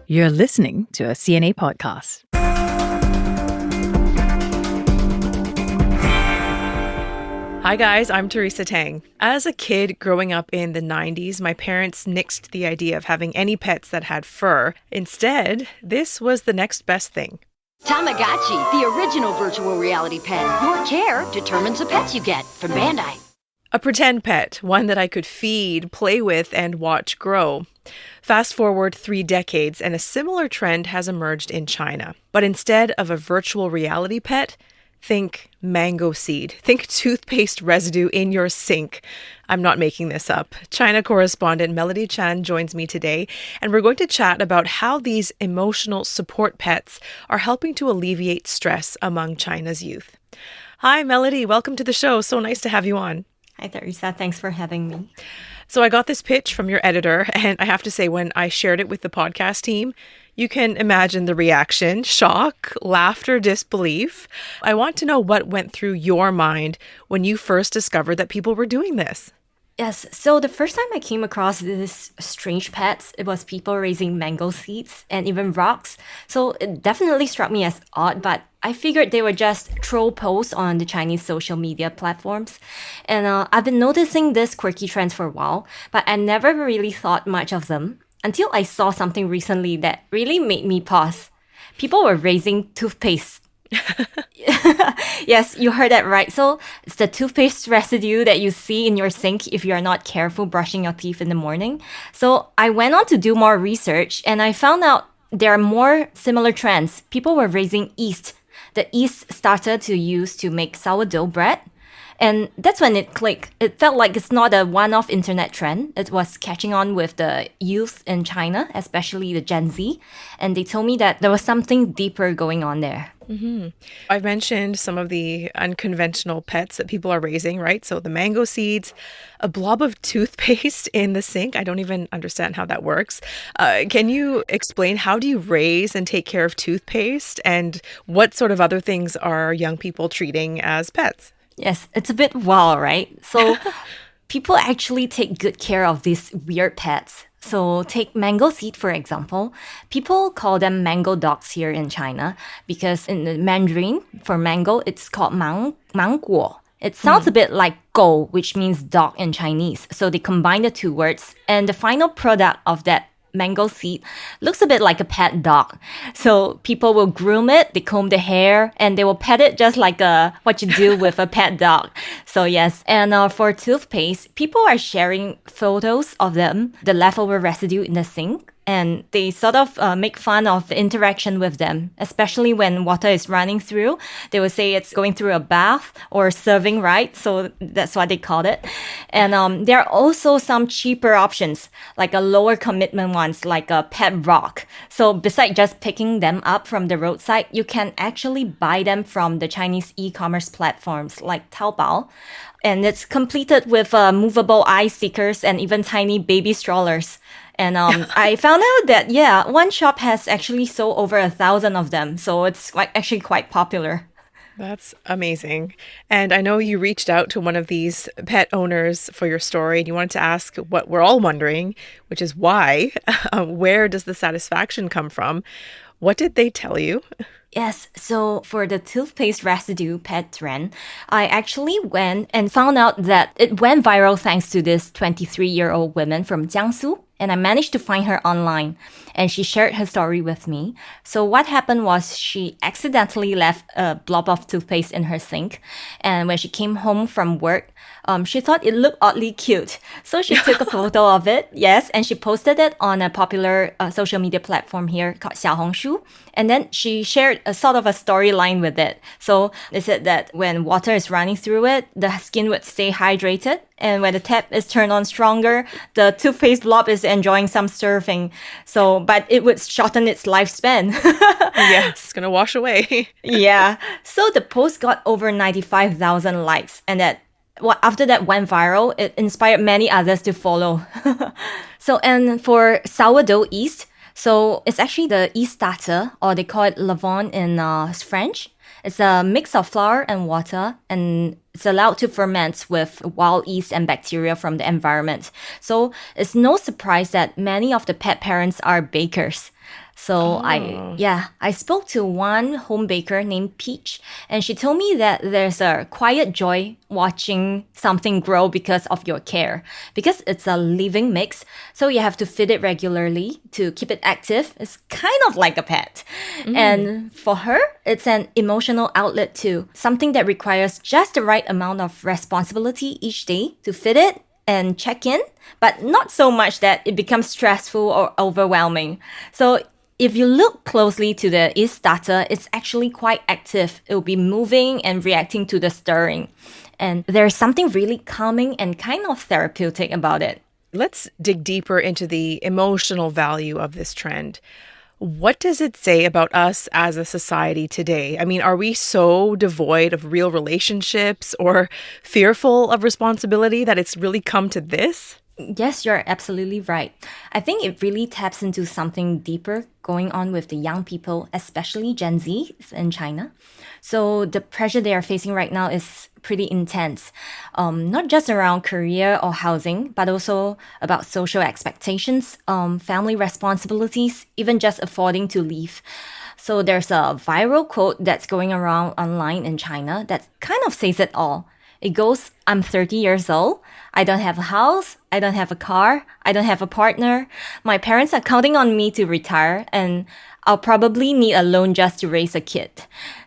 You're listening to a CNA podcast. Hi guys, I'm Teresa Tang. As a kid growing up in the 90s, my parents nixed the idea of having any pets that had fur. Instead, this was the next best thing. Tamagotchi, the original virtual reality pet. Your care determines the pets you get from Bandai. A pretend pet, one that I could feed, play with, and watch grow. Fast forward 3 decades, and a similar trend has emerged in China. But instead of a virtual reality pet, think mango seed. Think toothpaste residue in your sink. I'm not making this up. China correspondent Melody Chan joins me today, and we're going to chat about how these emotional support pets are helping to alleviate stress among China's youth. Hi, Melody. Welcome to the show. So nice to have you on. Hi, Teresa. Thanks for having me. So I got this pitch from your editor, and I have to say, when I shared it with the podcast team, you can imagine the reaction: shock, laughter, disbelief. I want to know what went through your mind when you first discovered that people were doing this. Yes, so the first time I came across this strange pets, it was people raising mango seeds and even rocks. So it definitely struck me as odd, but I figured they were just troll posts on the Chinese social media platforms. And I've been noticing this quirky trends for a while, but I never really thought much of them until I saw something recently that really made me pause. People were raising toothpaste. Yes, you heard that right. So it's the toothpaste residue that you see in your sink if you are not careful brushing your teeth in the morning. So I went on to do more research and I found out there are more similar trends. People were raising yeast, the yeast starter to use to make sourdough bread. And that's when it clicked. It felt like it's not a one-off internet trend. It was catching on with the youth in China, especially the Gen Z. And they told me that there was something deeper going on there. Mm-hmm. I've mentioned some of the unconventional pets that people are raising, right? So the mango seeds, a blob of toothpaste in the sink. I don't even understand how that works. Can you explain, how do you raise and take care of toothpaste, and what sort of other things are young people treating as pets? Yes, it's a bit wild, right? So people actually take good care of these weird pets. So take mango seed, for example. People call them mango dogs here in China because in the Mandarin, for mango, it's called mangguo. It sounds a bit like gou, which means dog in Chinese. So they combine the two words, and the final product of that mango seed looks a bit like a pet dog. So people will groom it, they comb the hair, and they will pet it just like what you do with a pet dog. So yes, and for toothpaste, people are sharing photos of them, the leftover residue in the sink. And they sort of make fun of the interaction with them, especially when water is running through. They will say it's going through a bath or serving, right? So that's what they call it. And there are also some cheaper options, like a lower commitment ones, like a pet rock. So besides just picking them up from the roadside, you can actually buy them from the Chinese e-commerce platforms like Taobao. And it's completed with movable eye stickers and even tiny baby strollers. And I found out that, one shop has actually sold over 1,000 of them. So it's actually quite popular. That's amazing. And I know you reached out to one of these pet owners for your story, and you wanted to ask what we're all wondering, which is why. Where does the satisfaction come from? What did they tell you? Yes, so for the toothpaste residue pet trend, I actually went and found out that it went viral thanks to this 23-year-old woman from Jiangsu. And I managed to find her online, and she shared her story with me. So what happened was she accidentally left a blob of toothpaste in her sink. And when she came home from work, she thought it looked oddly cute. So she took a photo of it, yes, and she posted it on a popular social media platform here called Xiaohongshu. And then she shared a sort of a storyline with it. So they said that when water is running through it, the skin would stay hydrated. And when the tap is turned on stronger, the toothpaste blob is enjoying some surfing. So, but it would shorten its lifespan. Yeah, it's going to wash away. Yeah. So the post got over 95,000 likes. And after that went viral, it inspired many others to follow. So, and for sourdough yeast, so it's actually the yeast starter, or they call it levain in French. It's a mix of flour and water, and it's allowed to ferment with wild yeast and bacteria from the environment. So it's no surprise that many of the pet parents are bakers. So Oh. I spoke to one home baker named Peach, and she told me that there's a quiet joy watching something grow because of your care. Because it's a living mix, so you have to feed it regularly to keep it active. It's kind of like a pet. And for her, it's an emotional outlet too, something that requires just the right amount of responsibility each day to feed it and check in, but not so much that it becomes stressful or overwhelming. So if you look closely to the yeast starter, it's actually quite active. It will be moving and reacting to the stirring. And there's something really calming and kind of therapeutic about it. Let's dig deeper into the emotional value of this trend. What does it say about us as a society today? I mean, are we so devoid of real relationships or fearful of responsibility that it's really come to this? Yes, you're absolutely right. I think it really taps into something deeper going on with the young people, especially Gen Z in China. So the pressure they are facing right now is pretty intense, not just around career or housing, but also about social expectations, family responsibilities, even just affording to live. So there's a viral quote that's going around online in China that kind of says it all. It goes, I'm 30 years old. I don't have a house. I don't have a car. I don't have a partner. My parents are counting on me to retire, and I'll probably need a loan just to raise a kid.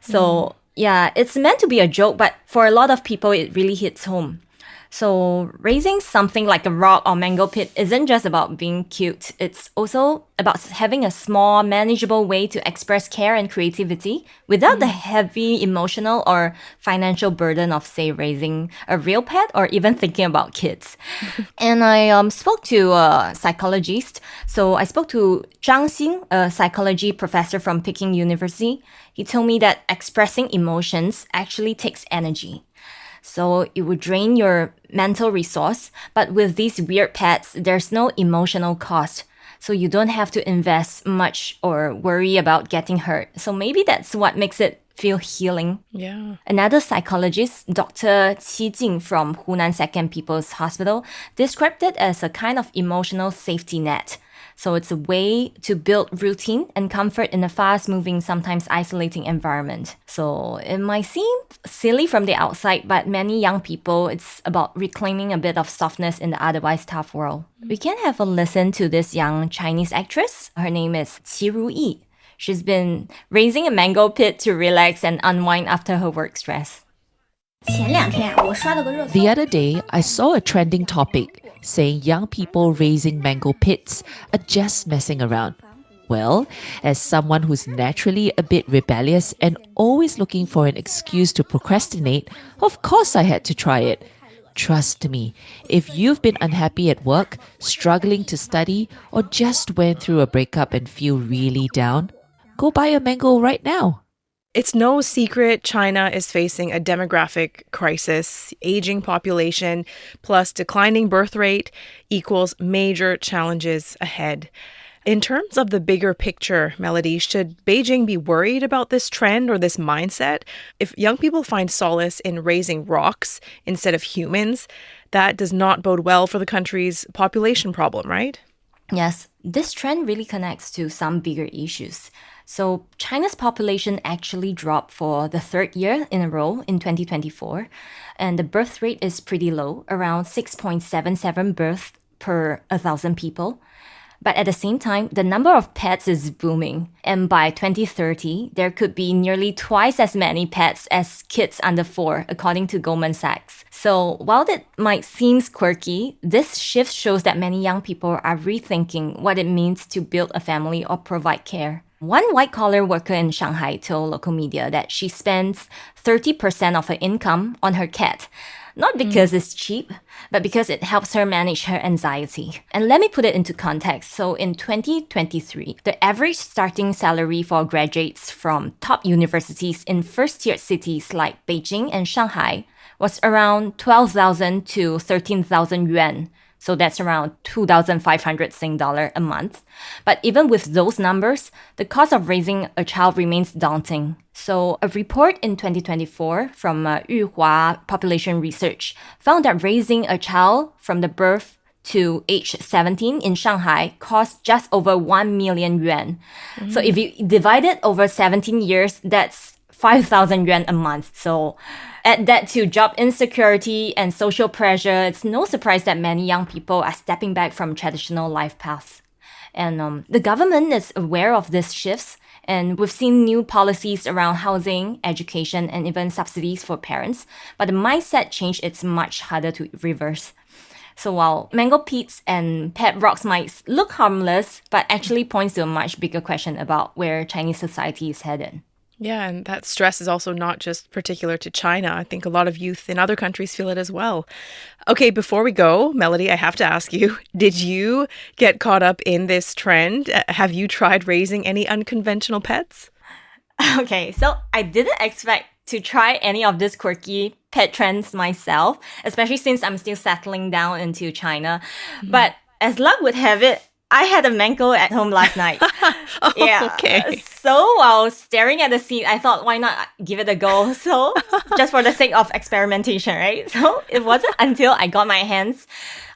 So, yeah, it's meant to be a joke, but for a lot of people, it really hits home. So raising something like a rock or mango pit isn't just about being cute. It's also about having a small, manageable way to express care and creativity without the heavy emotional or financial burden of, say, raising a real pet or even thinking about kids. And I spoke to a psychologist. So I spoke to Zhang Xing, a psychology professor from Peking University. He told me that expressing emotions actually takes energy. So it would drain your mental resource. But with these weird pets, there's no emotional cost. So you don't have to invest much or worry about getting hurt. So maybe that's what makes it feel healing. Yeah. Another psychologist, Dr. Qi Jing from Hunan Second People's Hospital, described it as a kind of emotional safety net. So it's a way to build routine and comfort in a fast-moving, sometimes isolating environment. So it might seem silly from the outside, but many young people, it's about reclaiming a bit of softness in the otherwise tough world. We can have a listen to this young Chinese actress. Her name is Qi Ruyi. She's been raising a mango pit to relax and unwind after her work stress. The other day, I saw a trending topic saying young people raising mango pits are just messing around. Well, as someone who's naturally a bit rebellious and always looking for an excuse to procrastinate, of course I had to try it. Trust me, if you've been unhappy at work, struggling to study, or just went through a breakup and feel really down, go buy a mango right now. It's no secret China is facing a demographic crisis. Aging population plus declining birth rate equals major challenges ahead. In terms of the bigger picture, Melody, should Beijing be worried about this trend or this mindset? If young people find solace in raising rocks instead of humans, that does not bode well for the country's population problem, right? Yes, this trend really connects to some bigger issues. So China's population actually dropped for the third year in a row in 2024, and the birth rate is pretty low, around 6.77 births per 1,000 people. But at the same time, the number of pets is booming. And by 2030, there could be nearly twice as many pets as kids under 4, according to Goldman Sachs. So while that might seem quirky, this shift shows that many young people are rethinking what it means to build a family or provide care. One white-collar worker in Shanghai told local media that she spends 30% of her income on her cat. Not because it's cheap, but because it helps her manage her anxiety. And let me put it into context. So in 2023, the average starting salary for graduates from top universities in first-tier cities like Beijing and Shanghai was around 12,000 to 13,000 yuan. So that's around 2,500 Sing dollar a month. But even with those numbers, the cost of raising a child remains daunting. So a report in 2024 from Yuhua Population Research found that raising a child from the birth to age 17 in Shanghai costs just over 1 million yuan. So if you divide it over 17 years, that's 5,000 yuan a month. So add that to job insecurity and social pressure, it's no surprise that many young people are stepping back from traditional life paths. And the government is aware of these shifts, and we've seen new policies around housing, education, and even subsidies for parents. But the mindset change, it's much harder to reverse. So while mango pits and pet rocks might look harmless, but actually points to a much bigger question about where Chinese society is headed. Yeah, and that stress is also not just particular to China. I think a lot of youth in other countries feel it as well. Okay, before we go, Melody, I have to ask you, did you get caught up in this trend? Have you tried raising any unconventional pets? Okay, so I didn't expect to try any of these quirky pet trends myself, especially since I'm still settling down into China. But as luck would have it, I had a mango at home last night. Okay. So while staring at the seed, I thought, why not give it a go? So just for the sake of experimentation, right? So it wasn't until I got my hands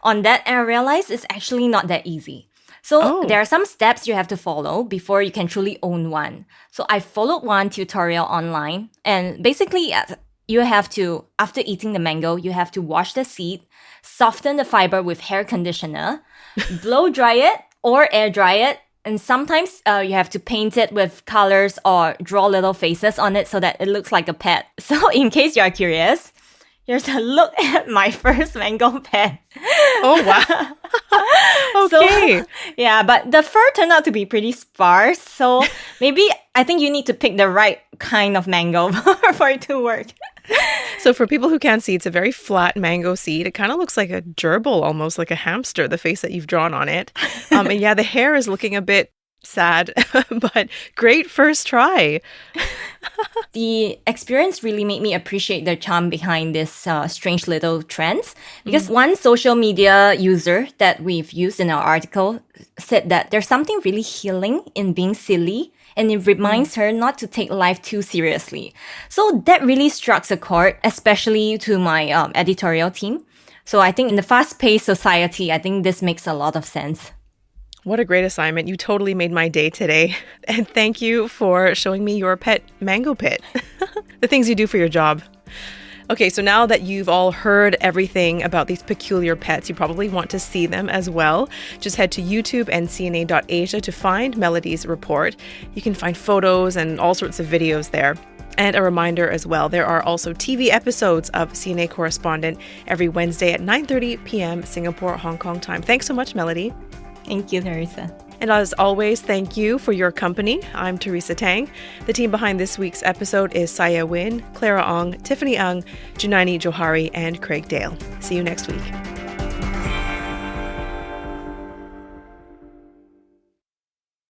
on that and I realized it's actually not that easy. So there are some steps you have to follow before you can truly own one. So I followed one tutorial online, and basically you have to, after eating the mango, you have to wash the seed, soften the fiber with hair conditioner, blow dry it or air dry it, and sometimes you have to paint it with colors or draw little faces on it so that it looks like a pet. So in case you're curious, here's a look at my first mango pet. Oh, wow. Okay. So, yeah, but the fur turned out to be pretty sparse. So maybe I think you need to pick the right kind of mango for it to work. So for people who can't see, it's a very flat mango seed. It kind of looks like a gerbil, almost like a hamster, the face that you've drawn on it. And yeah, the hair is looking a bit sad, but great first try. The experience really made me appreciate the charm behind this strange little trends. Because one social media user that we've used in our article said that there's something really healing in being silly, and it reminds her not to take life too seriously. So that really struck a chord, especially to my editorial team. So I think in the fast-paced society, I think this makes a lot of sense. What a great assignment. You totally made my day today. And thank you for showing me your pet mango pit, the things you do for your job. Okay, so now that you've all heard everything about these peculiar pets, you probably want to see them as well. Just head to YouTube and CNA.Asia to find Melody's report. You can find photos and all sorts of videos there. And a reminder as well, there are also TV episodes of CNA Correspondent every Wednesday at 9:30 p.m. Singapore, Hong Kong time. Thanks so much, Melody. Thank you, Teresa. And as always, thank you for your company. I'm Teresa Tang. The team behind this week's episode is Saya Win, Clara Ong, Tiffany Ung, Junaini Johari, and Craig Dale. See you next week.